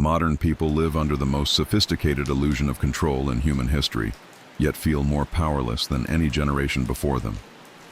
Modern people live under the most sophisticated illusion of control in human history, yet feel more powerless than any generation before them.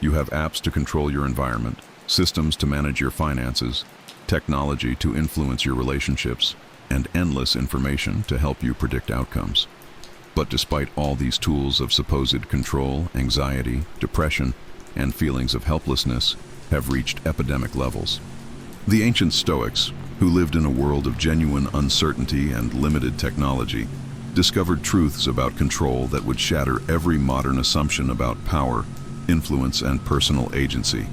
You have apps to control your environment, systems to manage your finances, technology to influence your relationships, and endless information to help you predict outcomes. But despite all these tools of supposed control, anxiety, depression, and feelings of helplessness have reached epidemic levels. The ancient Stoics, who lived in a world of genuine uncertainty and limited technology, discovered truths about control that would shatter every modern assumption about power, influence, and personal agency.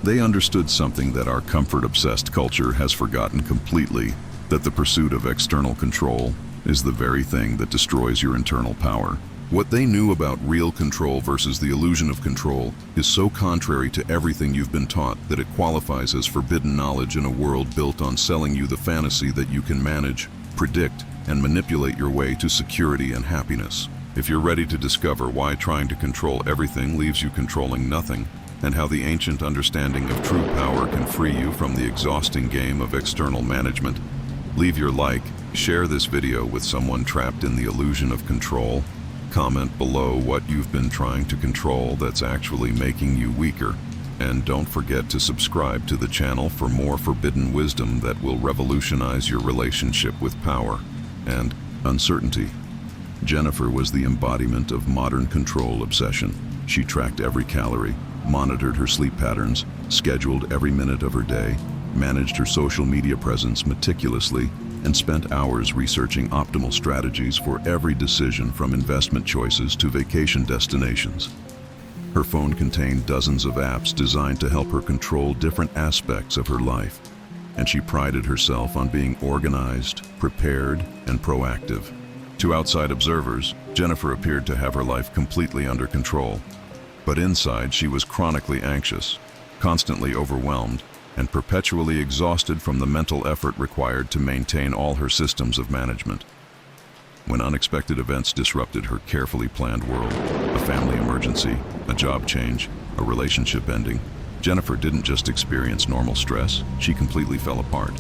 They understood something that our comfort-obsessed culture has forgotten completely, that the pursuit of external control is the very thing that destroys your internal power. What they knew about real control versus the illusion of control is so contrary to everything you've been taught that it qualifies as forbidden knowledge in a world built on selling you the fantasy that you can manage, predict, and manipulate your way to security and happiness. If you're ready to discover why trying to control everything leaves you controlling nothing, and how the ancient understanding of true power can free you from the exhausting game of external management, leave your like, share this video with someone trapped in the illusion of control, comment below what you've been trying to control that's actually making you weaker, and don't forget to subscribe to the channel for more forbidden wisdom that will revolutionize your relationship with power and uncertainty. Jennifer was the embodiment of modern control obsession. She tracked every calorie, monitored her sleep patterns, scheduled every minute of her day, managed her social media presence meticulously, and spent hours researching optimal strategies for every decision from investment choices to vacation destinations. Her phone contained dozens of apps designed to help her control different aspects of her life, and she prided herself on being organized, prepared, and proactive. To outside observers, Jennifer appeared to have her life completely under control, but inside she was chronically anxious, constantly overwhelmed, and perpetually exhausted from the mental effort required to maintain all her systems of management. When unexpected events disrupted her carefully planned world, a family emergency, a job change, a relationship ending, Jennifer didn't just experience normal stress, she completely fell apart.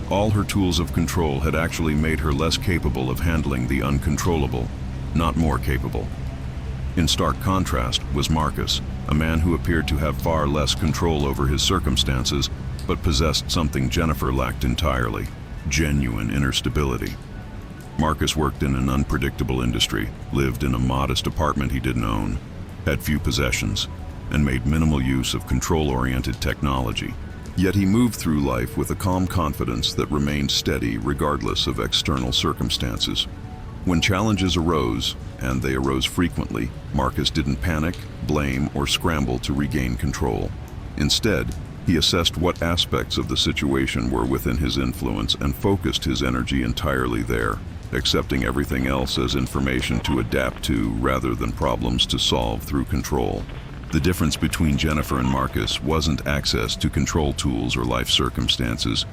All her tools of control had actually made her less capable of handling the uncontrollable, not more capable. In stark contrast was Marcus, a man who appeared to have far less control over his circumstances, but possessed something Jennifer lacked entirely: genuine inner stability. Marcus worked in an unpredictable industry, lived in a modest apartment he didn't own, had few possessions, and made minimal use of control-oriented technology. Yet he moved through life with a calm confidence that remained steady regardless of external circumstances. When challenges arose, and they arose frequently, Marcus didn't panic, blame, or scramble to regain control. Instead, he assessed what aspects of the situation were within his influence and focused his energy entirely there, accepting everything else as information to adapt to rather than problems to solve through control. The difference between Jennifer and Marcus wasn't access to control tools or life circumstances.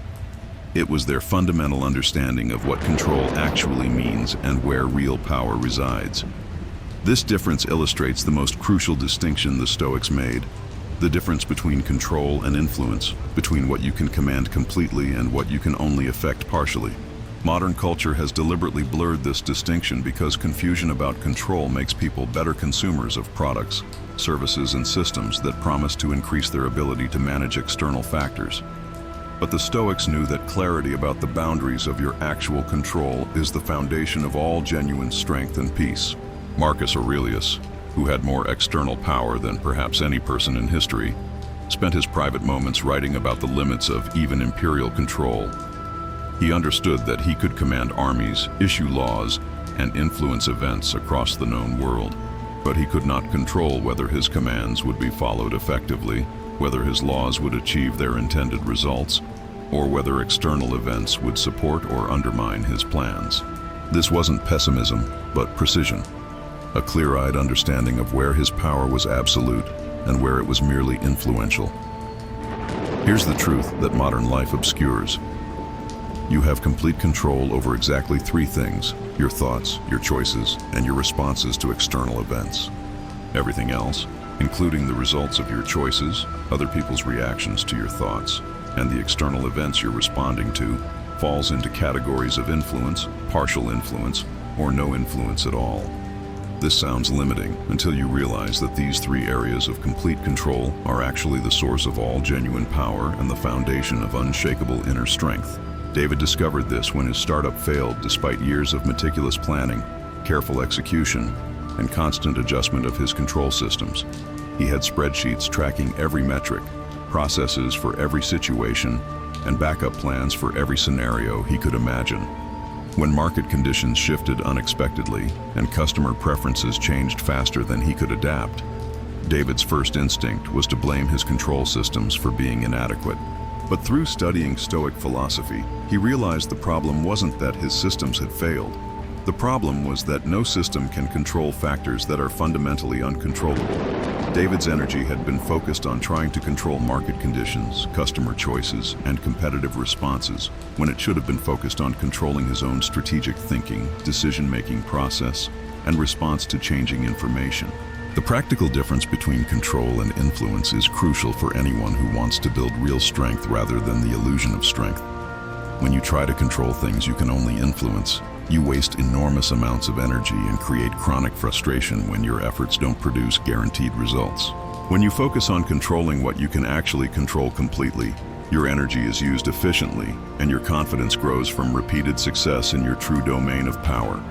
It was their fundamental understanding of what control actually means and where real power resides. This difference illustrates the most crucial distinction the Stoics made: the difference between control and influence, between what you can command completely and what you can only affect partially. Modern culture has deliberately blurred this distinction because confusion about control makes people better consumers of products, services, and systems that promise to increase their ability to manage external factors. But the Stoics knew that clarity about the boundaries of your actual control is the foundation of all genuine strength and peace. Marcus Aurelius, who had more external power than perhaps any person in history, spent his private moments writing about the limits of even imperial control. He understood that he could command armies, issue laws, and influence events across the known world, but he could not control whether his commands would be followed effectively, whether his laws would achieve their intended results, or whether external events would support or undermine his plans. This wasn't pessimism, but precision, a clear-eyed understanding of where his power was absolute and where it was merely influential. Here's the truth that modern life obscures. You have complete control over exactly three things: your thoughts, your choices, and your responses to external events. Everything else, including the results of your choices, other people's reactions to your thoughts, and the external events you're responding to, falls into categories of influence, partial influence, or no influence at all. This sounds limiting until you realize that these three areas of complete control are actually the source of all genuine power and the foundation of unshakable inner strength. David discovered this when his startup failed despite years of meticulous planning, careful execution, and constant adjustment of his control systems. He had spreadsheets tracking every metric, processes for every situation, and backup plans for every scenario he could imagine. When market conditions shifted unexpectedly and customer preferences changed faster than he could adapt, David's first instinct was to blame his control systems for being inadequate. But through studying Stoic philosophy, he realized the problem wasn't that his systems had failed. The problem was that no system can control factors that are fundamentally uncontrollable. David's energy had been focused on trying to control market conditions, customer choices, and competitive responses, when it should have been focused on controlling his own strategic thinking, decision-making process, and response to changing information. The practical difference between control and influence is crucial for anyone who wants to build real strength rather than the illusion of strength. When you try to control things you can only influence, you waste enormous amounts of energy and create chronic frustration when your efforts don't produce guaranteed results. When you focus on controlling what you can actually control completely, your energy is used efficiently and your confidence grows from repeated success in your true domain of power.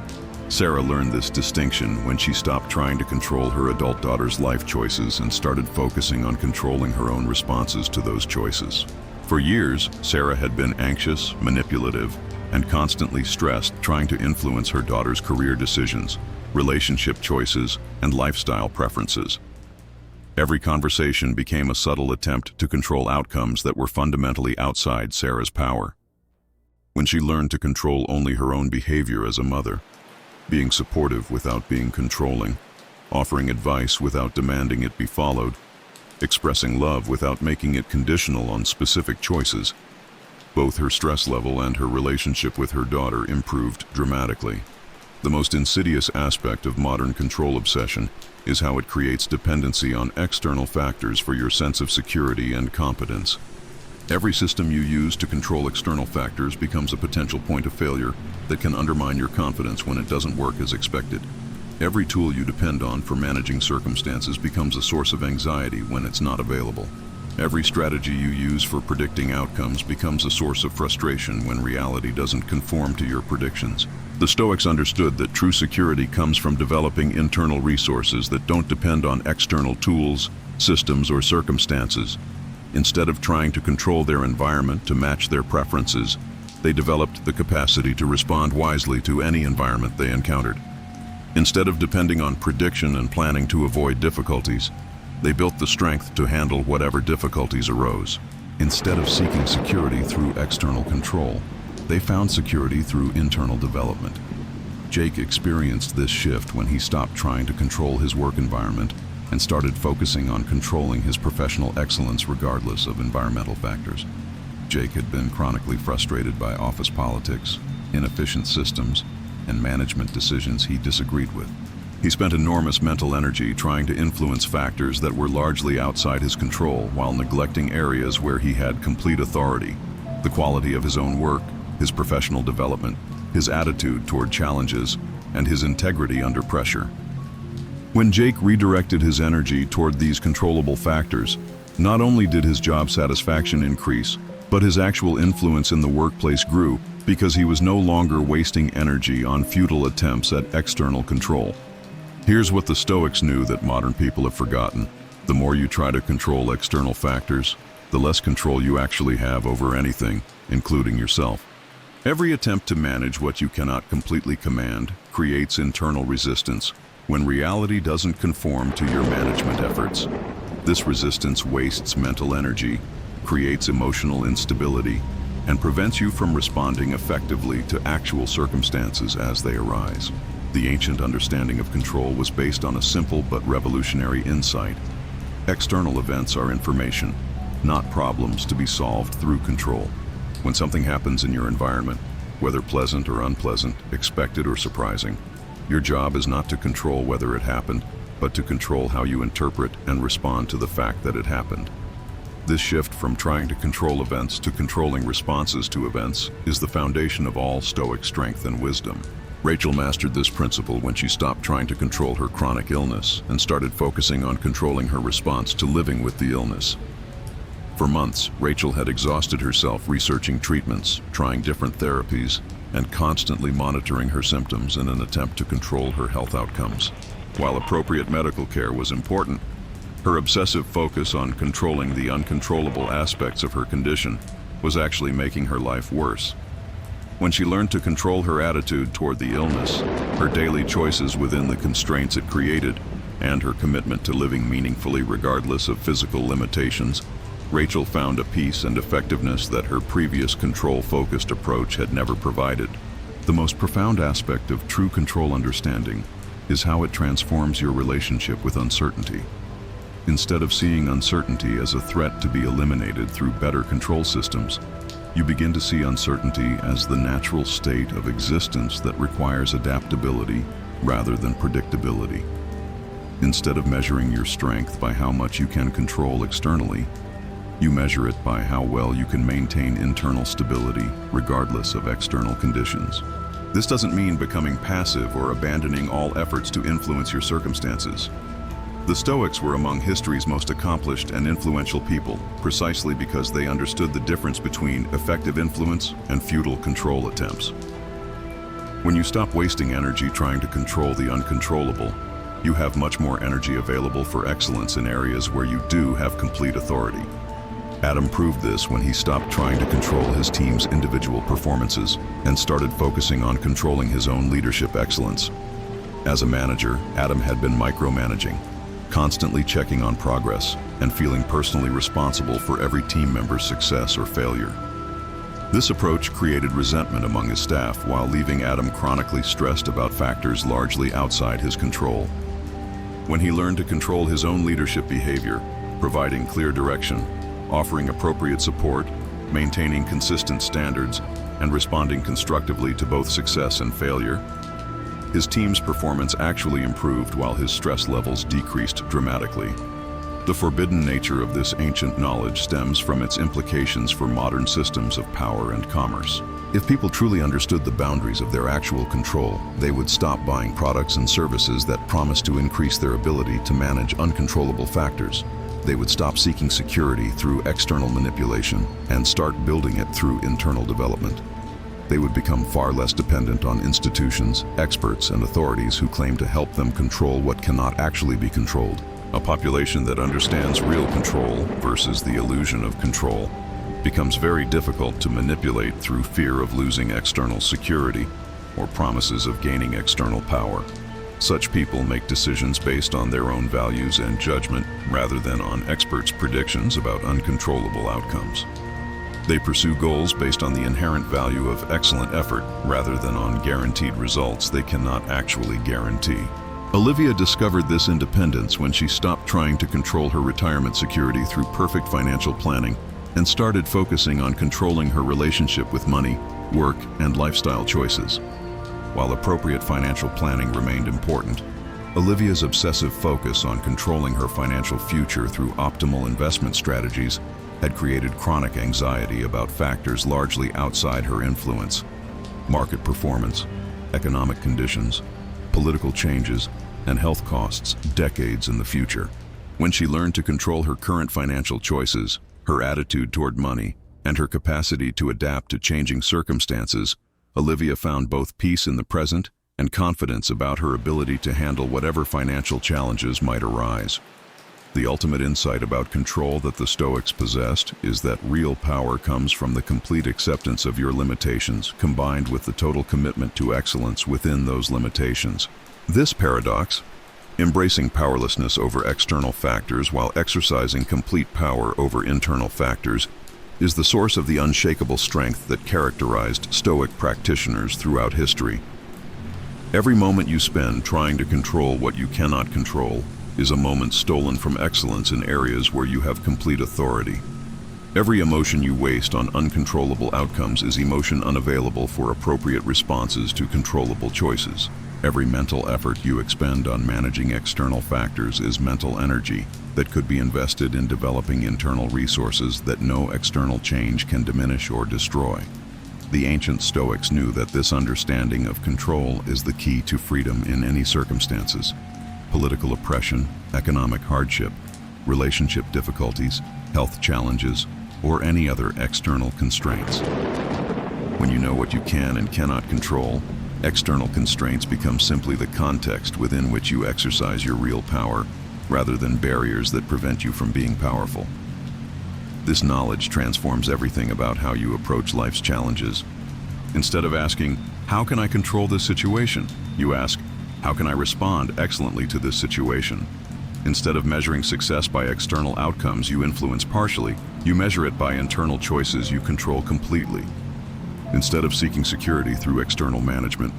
Sarah learned this distinction when she stopped trying to control her adult daughter's life choices and started focusing on controlling her own responses to those choices. For years, Sarah had been anxious, manipulative, and constantly stressed trying to influence her daughter's career decisions, relationship choices, and lifestyle preferences. Every conversation became a subtle attempt to control outcomes that were fundamentally outside Sarah's power. When she learned to control only her own behavior as a mother, being supportive without being controlling, offering advice without demanding it be followed, expressing love without making it conditional on specific choices, both her stress level and her relationship with her daughter improved dramatically. The most insidious aspect of modern control obsession is how it creates dependency on external factors for your sense of security and competence. Every system you use to control external factors becomes a potential point of failure that can undermine your confidence when it doesn't work as expected. Every tool you depend on for managing circumstances becomes a source of anxiety when it's not available. Every strategy you use for predicting outcomes becomes a source of frustration when reality doesn't conform to your predictions. The Stoics understood that true security comes from developing internal resources that don't depend on external tools, systems, or circumstances. Instead of trying to control their environment to match their preferences, they developed the capacity to respond wisely to any environment they encountered. Instead of depending on prediction and planning to avoid difficulties, they built the strength to handle whatever difficulties arose. Instead of seeking security through external control, they found security through internal development. Jake experienced this shift when he stopped trying to control his work environment and started focusing on controlling his professional excellence regardless of environmental factors. Jake had been chronically frustrated by office politics, inefficient systems, and management decisions he disagreed with. He spent enormous mental energy trying to influence factors that were largely outside his control while neglecting areas where he had complete authority: the quality of his own work, his professional development, his attitude toward challenges, and his integrity under pressure. When Jake redirected his energy toward these controllable factors, not only did his job satisfaction increase, but his actual influence in the workplace grew because he was no longer wasting energy on futile attempts at external control. Here's what the Stoics knew that modern people have forgotten: the more you try to control external factors, the less control you actually have over anything, including yourself. Every attempt to manage what you cannot completely command creates internal resistance when reality doesn't conform to your management efforts. This resistance wastes mental energy, creates emotional instability, and prevents you from responding effectively to actual circumstances as they arise. The ancient understanding of control was based on a simple but revolutionary insight: external events are information, not problems to be solved through control. When something happens in your environment, whether pleasant or unpleasant, expected or surprising, your job is not to control whether it happened, but to control how you interpret and respond to the fact that it happened. This shift from trying to control events to controlling responses to events is the foundation of all Stoic strength and wisdom. Rachel mastered this principle when she stopped trying to control her chronic illness and started focusing on controlling her response to living with the illness. For months, Rachel had exhausted herself researching treatments, trying different therapies, and constantly monitoring her symptoms in an attempt to control her health outcomes. While appropriate medical care was important, her obsessive focus on controlling the uncontrollable aspects of her condition was actually making her life worse. When she learned to control her attitude toward the illness, her daily choices within the constraints it created, and her commitment to living meaningfully regardless of physical limitations, Rachel found a peace and effectiveness that her previous control-focused approach had never provided. The most profound aspect of true control understanding is how it transforms your relationship with uncertainty. Instead of seeing uncertainty as a threat to be eliminated through better control systems, you begin to see uncertainty as the natural state of existence that requires adaptability rather than predictability. Instead of measuring your strength by how much you can control externally, you measure it by how well you can maintain internal stability regardless of external conditions. This doesn't mean becoming passive or abandoning all efforts to influence your circumstances. The Stoics were among history's most accomplished and influential people, precisely because they understood the difference between effective influence and futile control attempts. When you stop wasting energy trying to control the uncontrollable, you have much more energy available for excellence in areas where you do have complete authority. Adam proved this when he stopped trying to control his team's individual performances and started focusing on controlling his own leadership excellence. As a manager, Adam had been micromanaging, constantly checking on progress and feeling personally responsible for every team member's success or failure. This approach created resentment among his staff while leaving Adam chronically stressed about factors largely outside his control. When he learned to control his own leadership behavior, providing clear direction, offering appropriate support, maintaining consistent standards, and responding constructively to both success and failure, his team's performance actually improved while his stress levels decreased dramatically. The forbidden nature of this ancient knowledge stems from its implications for modern systems of power and commerce. If people truly understood the boundaries of their actual control, they would stop buying products and services that promise to increase their ability to manage uncontrollable factors. They would stop seeking security through external manipulation and start building it through internal development. They would become far less dependent on institutions, experts, and authorities who claim to help them control what cannot actually be controlled. A population that understands real control versus the illusion of control becomes very difficult to manipulate through fear of losing external security or promises of gaining external power. Such people make decisions based on their own values and judgment rather than on experts' predictions about uncontrollable outcomes. They pursue goals based on the inherent value of excellent effort rather than on guaranteed results they cannot actually guarantee. Olivia discovered this independence when she stopped trying to control her retirement security through perfect financial planning and started focusing on controlling her relationship with money, work, and lifestyle choices. While appropriate financial planning remained important, Olivia's obsessive focus on controlling her financial future through optimal investment strategies had created chronic anxiety about factors largely outside her influence: market performance, economic conditions, political changes, and health costs decades in the future. When she learned to control her current financial choices, her attitude toward money, and her capacity to adapt to changing circumstances, Olivia found both peace in the present and confidence about her ability to handle whatever financial challenges might arise. The ultimate insight about control that the Stoics possessed is that real power comes from the complete acceptance of your limitations, combined with the total commitment to excellence within those limitations. This paradox, embracing powerlessness over external factors while exercising complete power over internal factors, is the source of the unshakable strength that characterized Stoic practitioners throughout history. Every moment you spend trying to control what you cannot control is a moment stolen from excellence in areas where you have complete authority. Every emotion you waste on uncontrollable outcomes is emotion unavailable for appropriate responses to controllable choices. Every mental effort you expend on managing external factors is mental energy that could be invested in developing internal resources that no external change can diminish or destroy. The ancient Stoics knew that this understanding of control is the key to freedom in any circumstances. Political oppression, economic hardship, relationship difficulties, health challenges, or any other external constraints. When you know what you can and cannot control, external constraints become simply the context within which you exercise your real power, rather than barriers that prevent you from being powerful. This knowledge transforms everything about how you approach life's challenges. Instead of asking, "How can I control this situation?" you ask, "How can I respond excellently to this situation?" Instead of measuring success by external outcomes you influence partially, you measure it by internal choices you control completely. Instead of seeking security through external management,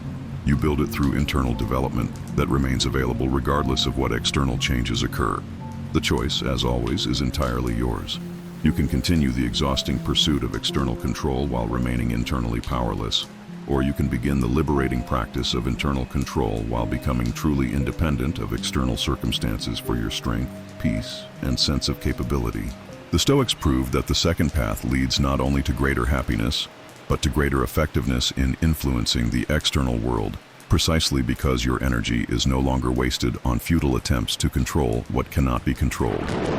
you build it through internal development that remains available regardless of what external changes occur. The choice, as always, is entirely yours. You can continue the exhausting pursuit of external control while remaining internally powerless, or you can begin the liberating practice of internal control while becoming truly independent of external circumstances for your strength, peace, and sense of capability. The Stoics proved that the second path leads not only to greater happiness, but to greater effectiveness in influencing the external world, precisely because your energy is no longer wasted on futile attempts to control what cannot be controlled.